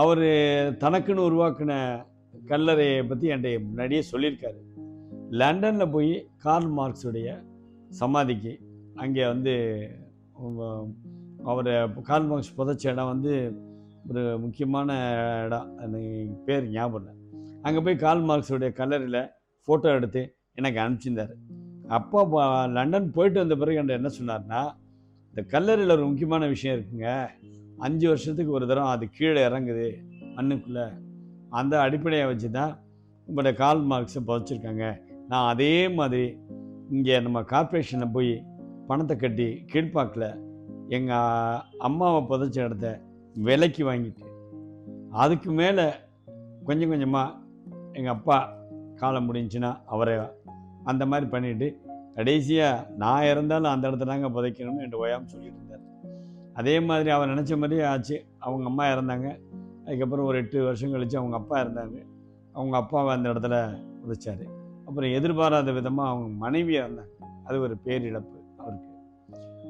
அவர் தனக்குன்னு உருவாக்கின கல்லறையை பற்றி என்கிட்ட முன்னாடியே சொல்லியிருக்காரு. லண்டனில் போய் கார்ல் மார்க்ஸுடைய சமாதிக்கு அங்கே வந்து அவர் கார்ல் மார்க்ஸ் புதைச்ச இடம் வந்து ஒரு முக்கியமான இடம், எனக்கு பேர் ஞாபகம் இல்லை. அங்கே போய் கார்ல் மார்க்ஸுடைய கல்லறையில் ஃபோட்டோ எடுத்து எனக்கு அனுப்பிச்சிருந்தார். அப்போ லண்டன் போயிட்டு வந்த பிறகு என்கிட்ட என்ன சொன்னார்னா, இந்த கல்லறையில் ஒரு முக்கியமான விஷயம் இருக்குங்க, 5 வருஷத்துக்கு ஒரு தரம் அது கீழே இறங்குது மண்ணுக்குள்ளே, அந்த அடிப்படையை வச்சு தான் உங்களோட கார்ல் மார்க்ஸை புதைச்சிருக்காங்க. நான் அதே மாதிரி இங்கே நம்ம கார்ப்பரேஷனில் போய் பணத்தை கட்டி கீழ்ப்பாக்கில் எங்கள் அம்மாவை புதைச்ச இடத்த விலைக்கு வாங்கிட்டு அதுக்கு மேலே கொஞ்சம் கொஞ்சமாக எங்கள் அப்பா காலம் முடிஞ்சுன்னா அவரை அந்த மாதிரி பண்ணிவிட்டு கடைசியாக நான் இறந்தாலும் அந்த இடத்துல தாங்க புதைக்கணும்னு என்கிட்ட ஓயாமல் சொல்லிட்டு இருந்தார். அதே மாதிரி அவர் நினச்ச மாதிரியே ஆச்சு. அவங்க அம்மா இறந்தாங்க. அதுக்கப்புறம் ஒரு 8 வருஷம் கழித்து அவங்க அப்பா இறந்தாங்க. அவங்க அப்பாவை அந்த இடத்துல புதைச்சார். அப்புறம் எதிர்பாராத விதமாக அவங்க மனைவி இறந்தாங்க. அது ஒரு பேரிழப்பு அவருக்கு.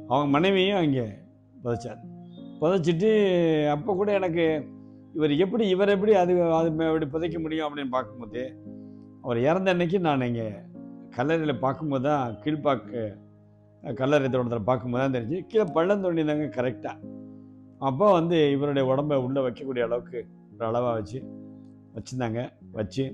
அவங்க மனைவியும் அங்கே புதைச்சார். புதைச்சிட்டு அப்போ கூட எனக்கு இவர் எப்படி அது எப்படி புதைக்க முடியும் அப்படின்னு பார்க்கும்போது, அவர் இறந்த அன்னைக்கு நான் இங்கே கல்லறையில் பார்க்கும்போது தான், கீழ்ப்பாக்கு கல்லறை தோட்டத்தில் பார்க்கும்போது தான் தெரிஞ்சு கீழே பள்ளம் தோண்டினாங்க கரெக்டாக. அப்போ வந்து இவருடைய உடம்பை உள்ளே வைக்கக்கூடிய அளவுக்கு ஒரு அளவாக வச்சுருந்தாங்க. வச்சு